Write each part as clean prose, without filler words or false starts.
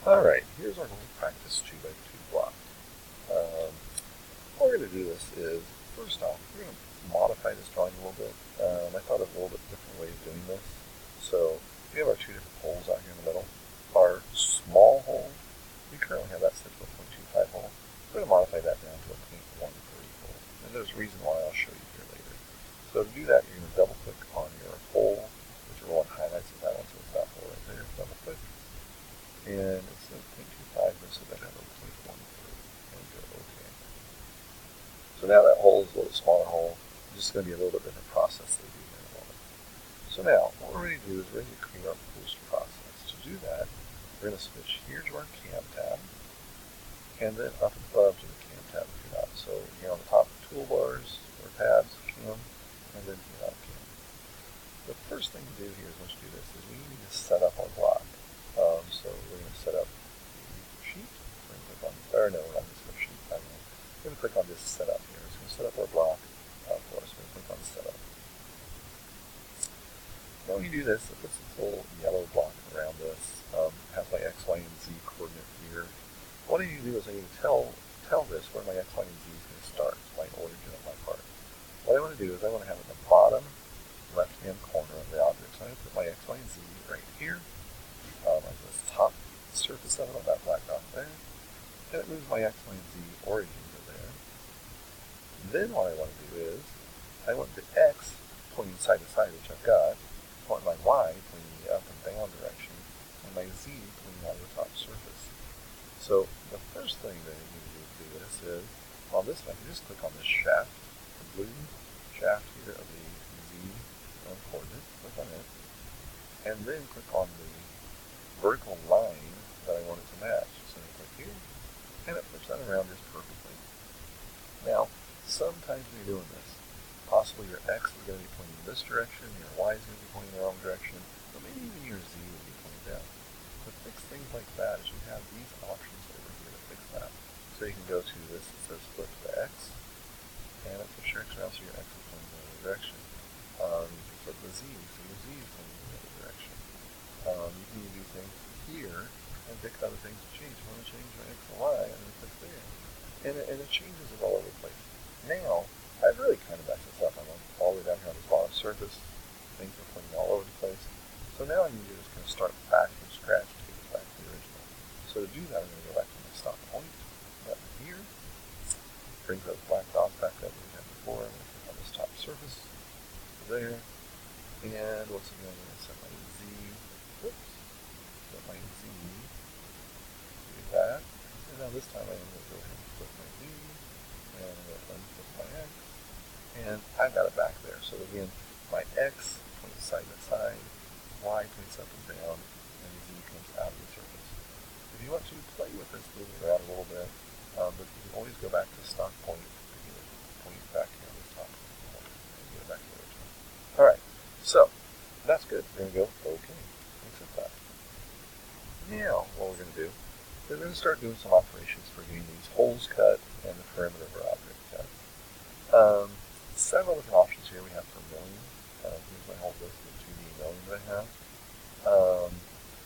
Alright, here's our little practice 2x2 block. How we're going to do this is, first off, we're going to modify this drawing a little bit. I thought of a little bit different way of doing this. So we have our two different holes out here in the middle. Our small hole, we currently have that set to a 0.25 hole. We're going to modify that down to a 0.13 hole. And there's a reason why I'll show you here later. So to do that, you're going to double click on your hole, whichever one highlights it, that one, so it's that hole right there. Double click. And it's a 0.25, so that have a 0.13. And go OK. So now that hole is a little smaller hole. It's just going to be a little bit different process that we do here in a moment. So now, what we're ready to do is we're ready to create our post process. To do that, we're going to switch here to our cam tab, and then up above to the cam tab if you're not. So here on the top, toolbars or tabs, cam, and then here on cam. The first thing to do here is once you do this is we need to set up our block. So we're going to set up the sheet. We're going to click on, or no, we're not going to set up sheet. We're going to click on this setup here. It's going to set up our block for us. We're going to click on setup. Now when you do this, it puts this little yellow block around this. It has my X, Y, and Z coordinate here. What I need to do is I need to tell this where my X, Y, and Z is going to start. It's my origin of my part. What I want to do is I want to have at the bottom left-hand corner of the object. So I'm going to put my X, Y, and Z right here. On this top surface of it, on that black dot there. And it moves my X, Y, and Z origin to there. Then what I want to do is, I want the X pointing side to side, which I've got. I want my Y pointing in the up and down direction, and my Z pointing out of the top surface. So the first thing that I need to do this is, on this one, I can just click on this shaft, the blue shaft here of the Z coordinate, click on it, and then click on the vertical line that I want it to match. So I click here, and it flips that around just perfectly. Now, sometimes when you're doing this, possibly your X is going to be pointing in this direction, your Y is going to be pointing in the wrong direction, but maybe even your Z will be pointing down. To fix things like that is you have these options over here to fix that. So you can go to this, it says flip to the X, and it flips your X around so your X is pointing in the other direction. You can flip the Z, so your Z is pointing in the other direction. You can do things here and pick other things to change. I want to change my X and Y, and then click there. And it changes it all over the place. Now, I've really kind of messed this up. I'm all the way down here on this bottom surface. Things are pointing all over the place. So now I need to just kind of start back from scratch to get it back to the original. So to do that, I'm going to go back to my stop point button here. Brings those black dots back up that we had before. I'm going to click on this top surface there. And once again, I'm going to set my Z. Whoops. Set my Z. Do that. And now this time I'm going to go ahead and flip my Z. And I'm going to unflip my X. And I've got it back there. So again, my X points side to side, Y points up and down, and Z comes out of the surface. If you want to play with this, move it around a little bit, but you can always go back to stock point to get it pointing back here on the top point and get it back to the original. Alright, so that's good. We're going to go OK. Accept that. Now, what we're going to do is we're going to start doing some operations for getting these holes cut and the perimeter of our object cut. Several different options here. We have for milling. Here's my whole list of 2D milling that I have.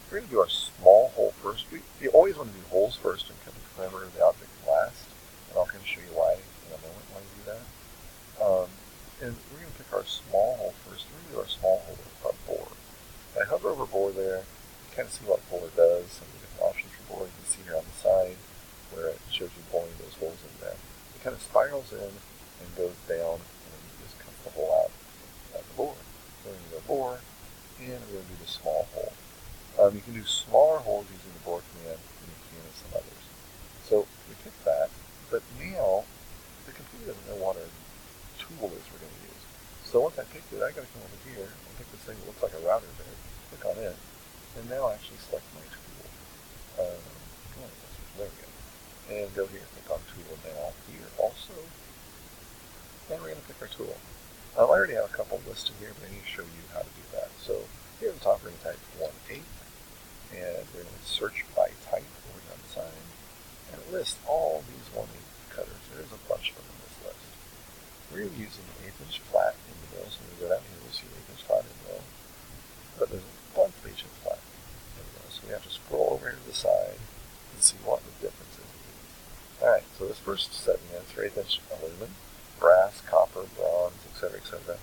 We're going to do our small hole first. You always want to do holes first and cut the perimeter of the object last. And I'll kind of show you why in a moment why you do that. And we're going to pick our small hole first. We're going to do our small hole with our bore. If I hover over bore there, you kind of see what bore does. Some of the different options for bore. You can see here on the side where it shows you boring those holes in there. It kind of spirals in and goes down, and then just cuts the hole out of the bore. So we're going to go bore, and we're going to do the small hole. You can do smaller holes using the bore command than you can in some others. So we pick that, but now the computer doesn't know what our tool is we're going to use. So once I picked it, I got to come over here and pick this thing that looks like a router there, click on it, and now actually select my tool. There we go. And go here, click on tool now here also. And we're going to pick our tool. I already have a couple listed here, but I need to show you how to do that. So here at the top, we're going to type 1/8, and we're going to search by type over on the side, and it lists all these 1/8 cutters. There's a bunch of them in this list. We're using an 1/8" flat in the middle, so when we go down here, we'll see 1/8" flat in the middle. But there's a bunch of 1/8" flat. There we go. So we have to scroll over to the side, see what the difference is. Alright, so this first setting is for 1/8 inch aluminum, brass, copper, bronze, etc., etc.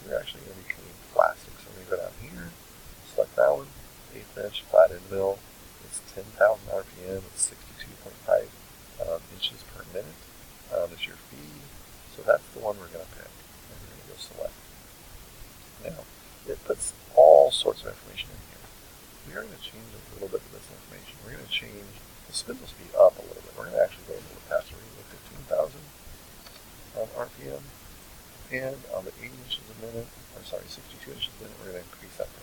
We're actually going to be cutting plastic. So we're going to go down here, select that one, 1/8 inch flat end mill. It's 10,000 RPM, it's 62.5 inches per minute. It's your feed. So that's the one we're going to pick. And we're going to go select. Now, it puts all sorts of information in here. We are going to change a little bit of this information. We're going to change the spindle speed up a little bit. We're going to actually go a little faster. We're going to go 15,000 RPM. And on the 80 inches a minute, or sorry, 62 inches a minute, we're going to increase that to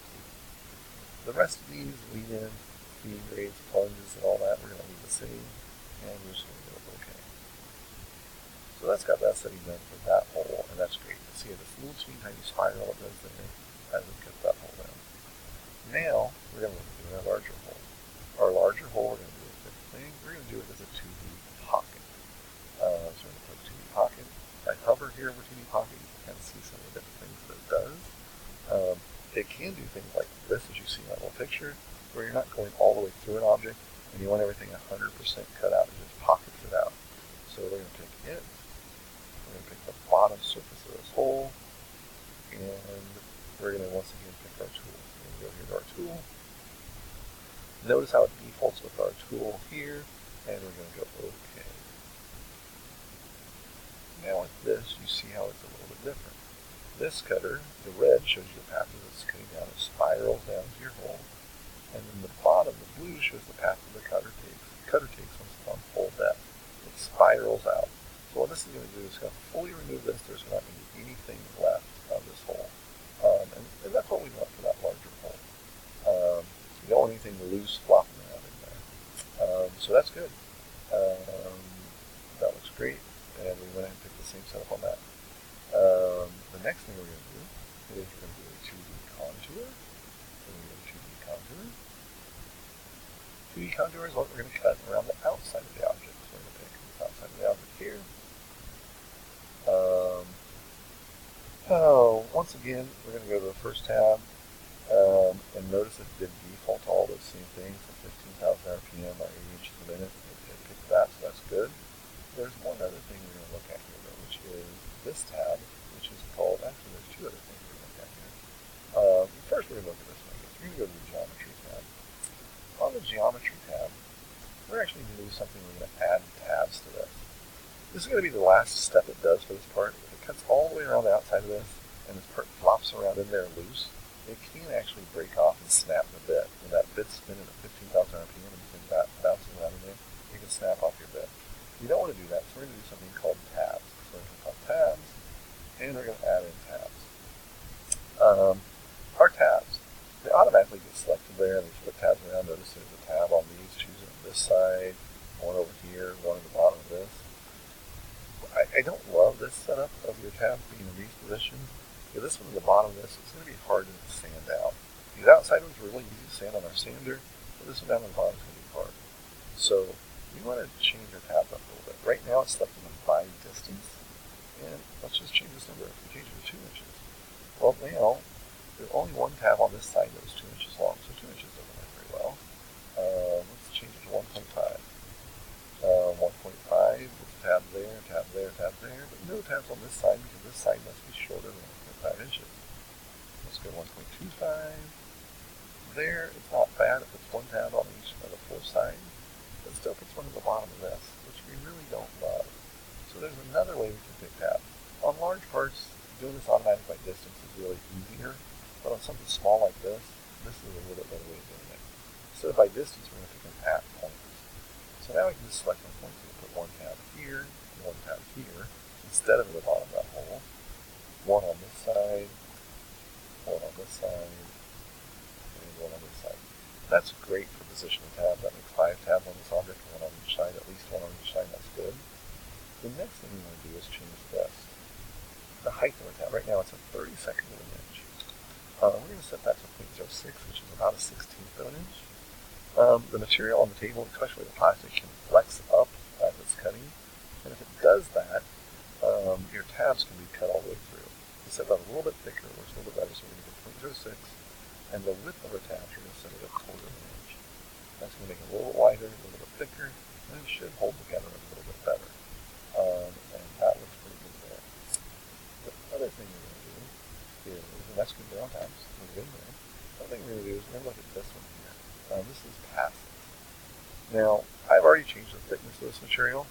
2. The rest of these, lead in, feed rates, plunges, and all that, we're going to leave the same. And we're just going to go OK. So that's got that setting done for that hole, and that's great. You see this little teeny tiny spiral it does there as it cuts that hole down. Now, we're going to do a larger hole. Our larger hole, we're going to do a different thing. We're going to do it as a 2D pocket. So we're going to put a 2D pocket. If I hover here over 2D pocket, you can kind of see some of the different things that it does. It can do things like this, as you see in that little picture, where you're not going all the way through an object, and you want everything 100% cut out. It just pockets it out. So we're going to pick it. We're going to pick the bottom surface of this hole, and we're going to once again pick our tool. We're going to go here to our tool. Notice how it defaults with our tool here, and we're going to go OK. Now with this, you see how it's a little bit different. This cutter, the red, shows you the path that it's cutting down. It spirals down to your hole. And then the bottom, the blue, shows the path that the cutter takes. The cutter takes once it's on full depth. It spirals out. So what this is going to do is going to fully remove this. There's not going to be anything left of this hole. And that's what we want for that larger hole. You don't want anything loose flopping around in there. So that's good. That looks great. And we went ahead and picked the same setup on that. The next thing we're going to do is we're going to do a 2D contour. So we're going to do 2D contour. 2D contour is what we're going to cut around the outside of the object. So we're going to pick the outside of the object here. Once again, we're going to go to the first tab. And notice it did default to all those same things. So 15,000 RPM or 80 inches a minute. It picked that, so that's good. There's one other thing we're going to look at here, though, which is this tab, which is called, actually there's two other things we're going to look at here. First we're going to look at this one. We're going to go to the Geometry tab. On the Geometry tab, we're actually going to do something. We're going to add tabs to this. This is going to be the last step it does for this part. If it cuts all the way around the outside of this, and this part flops around in there loose, it can actually break off and snap in a bit. When that bit's spinning at 15,000 RPM and you think that bouncing around in there, you can snap off your bit. You don't want to do that, so we're going to do something called tabs. So we're going to call tabs, and we're going to add in tabs. Our tabs, they automatically get selected there, and there's put tabs around. Notice there's a tab on these. Choose it on this side, one over here, one at the bottom of this. I don't love this setup of your tabs being in these positions. Because this one at the bottom of this, it's going to be hard to sand out. These outside ones are really easy to sand on our sander, but this one down on the bottom is going to be hard. So we want to change our tabs up a little bit. Right now it's selected by distance, and let's just change this number. If we change it to 2 inches, well now there's only one tab on this side that was 2 inches long, so 2 inches doesn't work very well. Let's change it to 1.5. 1.5 with tab there, tab there, tab there, but no tabs on this side because this side must be shorter than 1.5 inches. Let's go 1.25. There, it's not bad if it's one tab on each of the four sides. It still puts one at the bottom of this, which we really don't love. So there's another way we can pick tabs. On large parts, doing this automatic by distance is really easier, but on something small like this is a little bit better way of doing it. Instead of by distance, we're going to pick them at points. So now we can just select one point. So we'll put one tab here, and one tab here, instead of at the bottom of that hole. One on this side, one on this side, and one on this side. That's great for positioning tabs. That makes 5 tabs on this object, one on each side, at least one on each side. That's good. The next thing we want to do is change this. The height of our tab. Right now it's a 32nd of an inch. We're going to set that to 0.06, which is about a 16th of an inch. The material on the table, especially the plastic, can flex up as it's cutting. And if it does that, your tabs can be cut all the way through. You set that a little bit thicker, works a little bit better, so we're going to get 0.06. And the width of our tabs, we're going to set it at 1/4 of an inch. That's going to make it a little bit wider, a little bit thicker, and it should hold together a little bit better. And that looks pretty good there. The other thing we're going to do is, and that's good brown times, we're getting there. The other thing we're going to do is we're going to look at this one here. This is passes. Now, I've already changed the thickness of this material,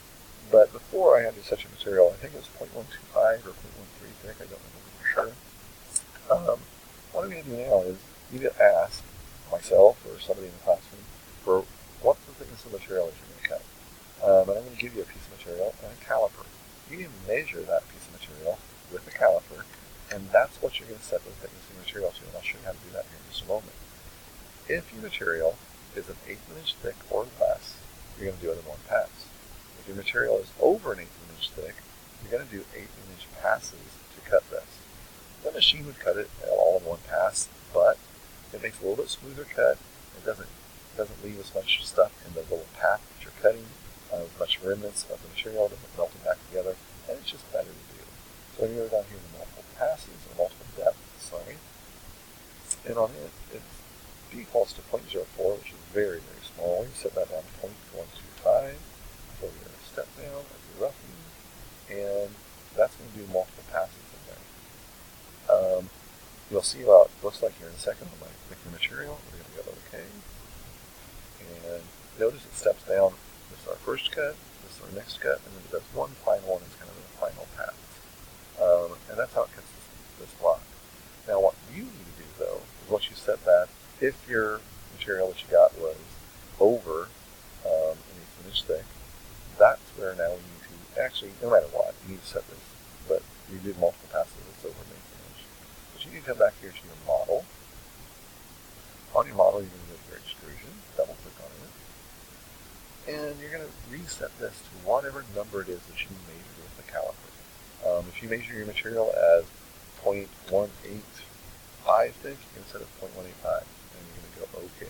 but before I had such a material, I think it was 0.125 or 0.13 thick, I don't remember for sure. What I'm going to do now is either ask myself or somebody in the classroom for what's the thickness of the material that you're going to cut. And I'm going to give you a piece of material and a caliper. You can measure that piece of material with a caliper, and that's what you're going to set the thickness of your material to, and I'll show you how to do that here in just a moment. If your material is an 1/8 inch thick or less, you're going to do it in one pass. If your material is over an 1/8 inch thick, you're going to do 1/8 inch passes to cut this. The machine would cut it all in one pass, but it makes a little bit smoother cut. It doesn't leave as much stuff in the little path that you're cutting, as much remnants of the material doesn't melt it back together, and it's just better to do. So I'm going to go down here to multiple passes or multiple depths, and on it, it defaults to 0.04, which is very, very small. You set that down to 0.125 for your step down of your roughing, and that's going to do multiple passes in there. You'll see what it looks like here in a second when I click the material. We're going to go OK. And notice it steps down. This is our first cut, this is our next cut, and then it does one final one. It's kind of a final pass. And that's how it cuts this block. Now what you need to do, though, is once you set that, if your material that you got was over an 1/8 inch thick, that's where now we need to, actually, no matter what, you need to set this, but you did multiple passes, it's over an 1/8 inch. But you need to come back here to your model. On your model, you're going to go to your extrusion, double click on it, and you're going to reset this to whatever number it is that you measured with the caliper. If you measure your material as 0.185 thick, you can set it 0.185, and you're going to go OK.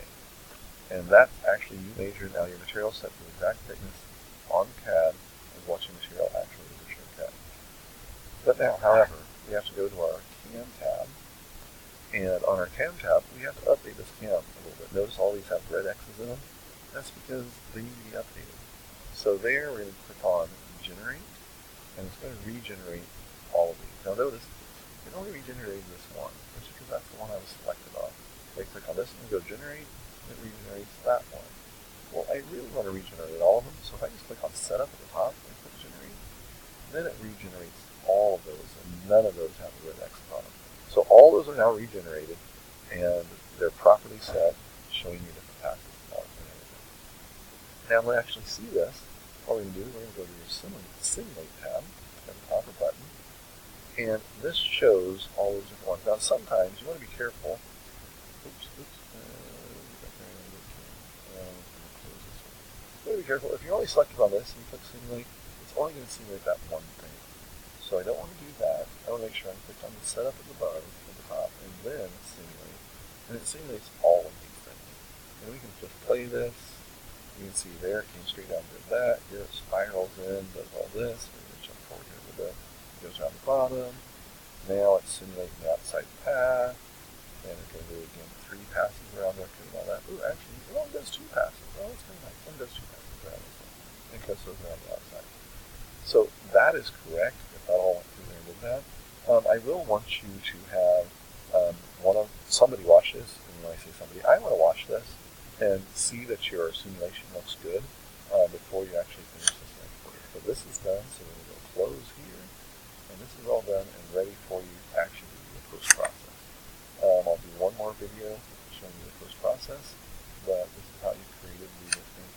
And that's actually, you measured, now your material set to the exact thickness on CAD as what your material actually is your cut. But now, however, we have to go to our CAM tab, and on our CAM tab, we have to update this CAM a little bit. Notice all these have red X's in them. That's because they need to be updated. So there, we're going to click on Generate, and it's going to regenerate all of these. Now notice, it only regenerated this one, which is because that's the one I was selected on. If I click on this and go Generate, it regenerates that one. Well, I really want to regenerate all of them, so if I just click on Setup at the top and click Generate, then it regenerates all of those, and none of those have a red X on them. So all those are now regenerated, and they're properly set, showing you different passes and everything. Now to actually see this, what we're going to do is we're going to go to your Simulate tab at the top of the button, and this shows all those different ones. Now sometimes you want to be careful. You want to be careful. If you're only selected on this and you click Simulate, it's only going to simulate that one thing. So I don't want to do that. I want to make sure I'm clicked on the Setup at the bottom, at the top, and then Simulate. And it simulates all of these things. And we can just play this. You can see there, it came straight down to that. Here it spirals in, does all this. We're going to jump forward here a little bit. It goes around the bottom. Now it's simulating the outside path. And it's going to do again 3 passes around there, doing all that. Ooh, actually, it only does 2 passes. Oh, that's very nice. It only does 2 passes around this one. And cuts those around the outside. So that is correct, if that all went through there and did that. I will want you to have somebody watch this, and when I say somebody, I want to watch this and see that your simulation looks good before you actually finish this next part. So this is done, so we're going to go close here, and this is all done and ready for you to actually do the post-process. I'll do one more video showing you the post-process, but this is how you created the different